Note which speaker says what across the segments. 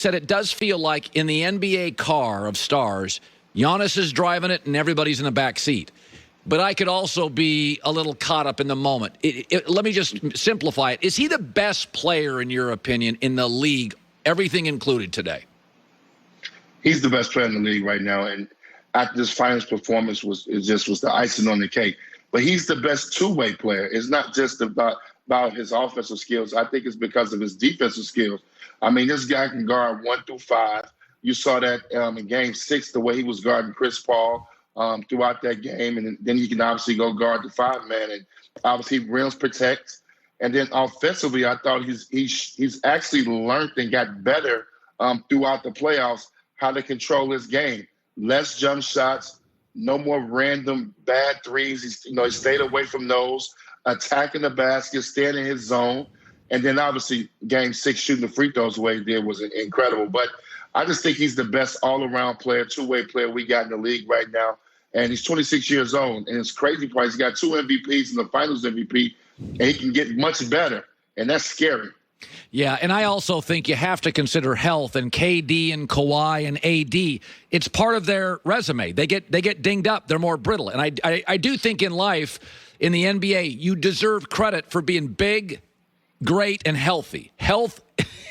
Speaker 1: said it does feel like in the NBA car of stars, Giannis is driving it and everybody's in the back seat. But I could also be a little caught up in the moment. Let me just simplify it. Is he the best player, in your opinion, in the league, everything included today?
Speaker 2: He's the best player in the league right now. And after this finals performance was the icing on the cake. But he's the best two-way player. It's not just about his offensive skills. I think it's because of his defensive skills. I mean, this guy can guard 1 through 5. You saw that in Game 6, the way he was guarding Chris Paul throughout that game. And then he can obviously go guard the 5-man. And obviously rims protects. And then offensively, I thought he's actually learned and got better throughout the playoffs how to control his game. Less jump shots, no more random bad threes. He stayed away from those, attacking the basket, staying in his zone. And then obviously Game 6, shooting the free throws the way he did was incredible. But I just think he's the best all-around player, two-way player we got in the league right now. And he's 26 years old. And it's crazy part, he's got 2 MVPs and the finals MVP, and he can get much better. And that's scary.
Speaker 1: Yeah, and I also think you have to consider health, and KD and Kawhi and AD. It's part of their resume. They get dinged up. They're more brittle. And I do think in life, in the NBA, you deserve credit for being big, great, and healthy. Health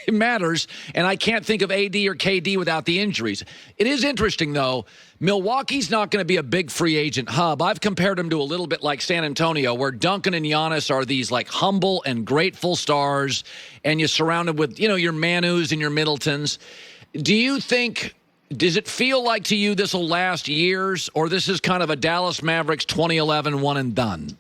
Speaker 1: matters, and I can't think of AD or KD without the injuries. It is interesting, though. Milwaukee's not going to be a big free agent hub. I've compared them to a little bit like San Antonio, where Duncan and Giannis are these like humble and grateful stars, and you're surrounded with, your Manus and your Middletons. Does it feel like to you this will last years, or this is kind of a Dallas Mavericks 2011 one and done?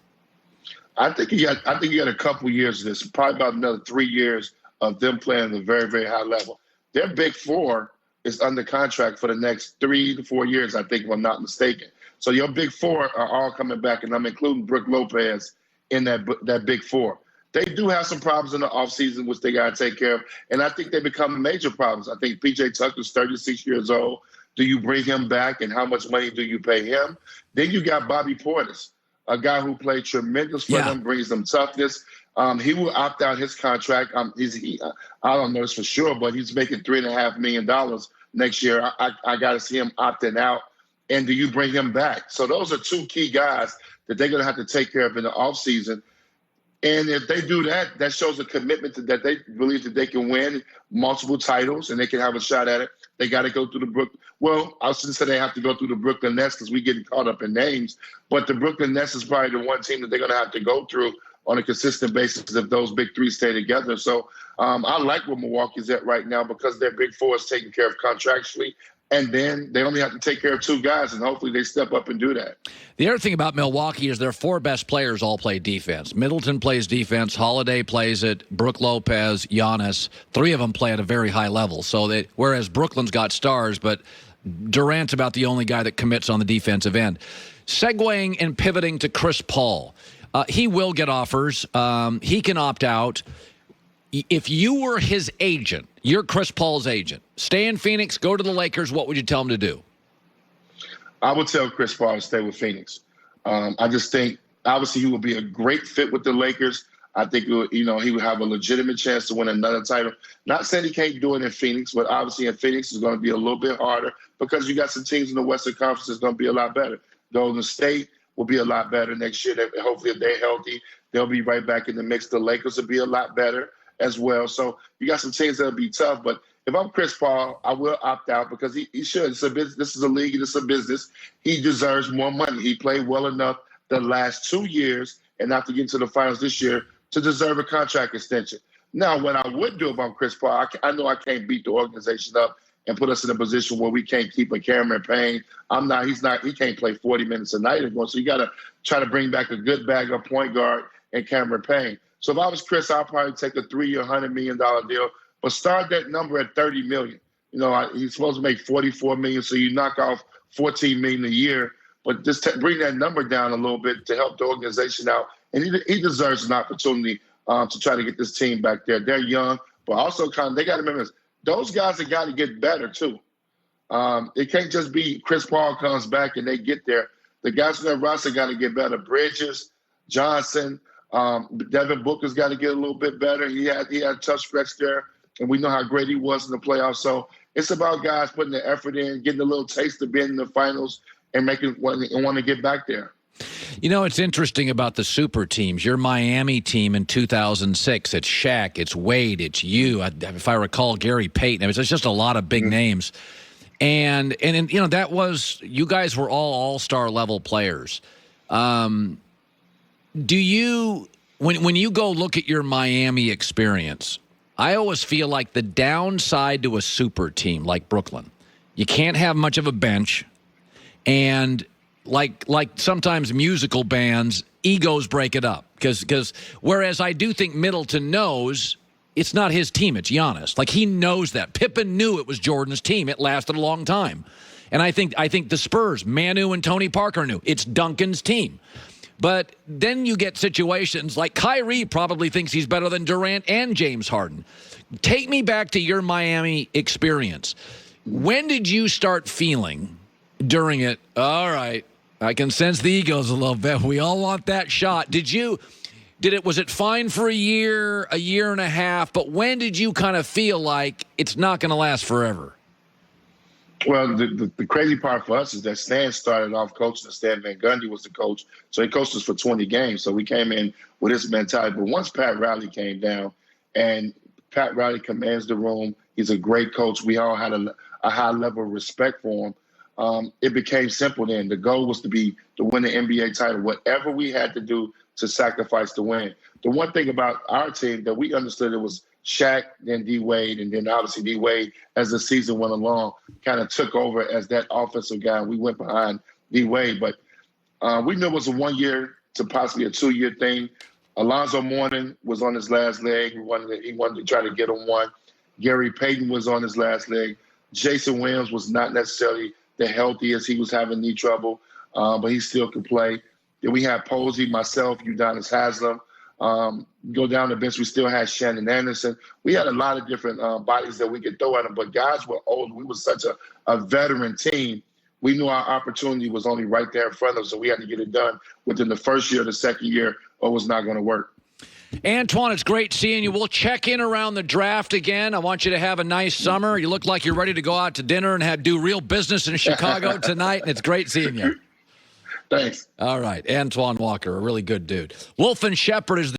Speaker 2: I think you got a couple years of this, probably about another 3 years of them playing at a very, very high level. Their big four is under contract for the next 3 to 4 years, I think, if I'm not mistaken. So your big four are all coming back, and I'm including Brook Lopez in that big four. They do have some problems in the offseason, which they got to take care of, and I think they become major problems. I think P.J. Tucker's 36 years old. Do you bring him back, and how much money do you pay him? Then you got Bobby Portis, a guy who played tremendous for them, brings them toughness. He will opt out his contract. I don't know this for sure, but he's making $3.5 million next year. I got to see him opting out. And do you bring him back? So those are 2 key guys that they're going to have to take care of in the offseason. And if they do that, that shows a commitment that they believe that they can win multiple titles and they can have a shot at it. They got to go through I shouldn't say they have to go through the Brooklyn Nets because we're getting caught up in names. But the Brooklyn Nets is probably the one team that they're going to have to go through on a consistent basis if those big three stay together. So I like where Milwaukee's at right now because their big four is taken care of contractually. And then they only have to take care of 2 guys, and hopefully they step up and do that.
Speaker 1: The other thing about Milwaukee is their 4 best players all play defense. Middleton plays defense. Holiday plays it. Brook Lopez, Giannis. 3 of them play at a very high level. So whereas Brooklyn's got stars, but Durant's about the only guy that commits on the defensive end. Segueing and pivoting to Chris Paul. He will get offers. He can opt out. If you were his agent, you're Chris Paul's agent, stay in Phoenix, go to the Lakers, what would you tell him to do?
Speaker 2: I would tell Chris Paul to stay with Phoenix. I just think, obviously, he would be a great fit with the Lakers. I think, he would have a legitimate chance to win another title. Not saying he can't do it in Phoenix, but obviously in Phoenix it's going to be a little bit harder because you got some teams in the Western Conference that's going to be a lot better. Golden State will be a lot better next year. Hopefully, if they're healthy, they'll be right back in the mix. The Lakers will be a lot better as well. So you got some teams that'll be tough. But if I'm Chris Paul, I will opt out because he should. It's a business. This is a league and it's a business. He deserves more money. He played well enough the last 2 years and not to get into the finals this year to deserve a contract extension. Now, what I would do if I'm Chris Paul, I know I can't beat the organization up and put us in a position where we can't keep a Cameron Payne. He can't play 40 minutes a night anymore. So you got to try to bring back a good bag of point guard and Cameron Payne. So if I was Chris, I'd probably take a 3-year, $100 million deal, but start that number at $30 million. He's supposed to make $44 million, so you knock off $14 million a year, but just bring that number down a little bit to help the organization out. And he deserves an opportunity to try to get this team back there. They're young, but also they got to remember this. Those guys have got to get better too. It can't just be Chris Paul comes back and they get there. The guys in that roster got to get better. Bridges, Johnson, Devin Booker's got to get a little bit better. He had tough stretch there. and we know how great he was in the playoffs. So it's about guys putting the effort in, getting a little taste of being in the finals, and want to get back there.
Speaker 1: You know, it's interesting about the super teams. Your Miami team in 2006, it's Shaq, it's Wade, it's you. If I recall, Gary Payton. It's just a lot of big names. And you know, that was, you guys were all-star level players. Do you, when you go look at your Miami experience, I always feel like the downside to a super team like Brooklyn, you can't have much of a bench, and like sometimes musical bands, egos break it up. Because whereas I do think Middleton knows it's not his team, it's Giannis. Like, he knows that. Pippen knew it was Jordan's team. It lasted a long time. And I think the Spurs, Manu and Tony Parker knew it's Duncan's team. But then you get situations like Kyrie probably thinks he's better than Durant and James Harden. Take me back to your Miami experience. When did you start feeling during it, all right, I can sense the egos a little bit. We all want that shot. Was it fine for a year and a half, but when did you kind of feel like it's not going to last forever?
Speaker 2: Well, the crazy part for us is that Stan started off coaching, and Stan Van Gundy was the coach. So he coached us for 20 games. So we came in with this mentality. But once Pat Riley came down, and Pat Riley commands the room, he's a great coach. We all had a high level of respect for him. It became simple then. The goal was to win the NBA title, whatever we had to do to sacrifice to win. The one thing about our team that we understood, it was Shaq, then D-Wade, and then obviously D-Wade, as the season went along, kind of took over as that offensive guy. We went behind D-Wade. But we knew it was a 1 year to possibly a 2 year thing. Alonzo Mourning was on his last leg. He wanted to try to get him one. Gary Payton was on his last leg. Jason Williams was not necessarily the healthiest. He was having knee trouble, but he still could play. Then we had Posey, myself, Udonis Haslem. Go down the bench, we still had Shannon Anderson. We had a lot of different bodies that we could throw at them, but guys were old. We were such a veteran team. We knew our opportunity was only right there in front of us, so we had to get it done within the first year or the second year, or it was not going to work.
Speaker 1: Antoine, it's great seeing you. We'll check in around the draft again. I want you to have a nice summer. You look like you're ready to go out to dinner and do real business in Chicago tonight, and it's great seeing you.
Speaker 2: Thanks.
Speaker 1: All right. Antoine Walker, a really good dude. Wolf and Shepard is the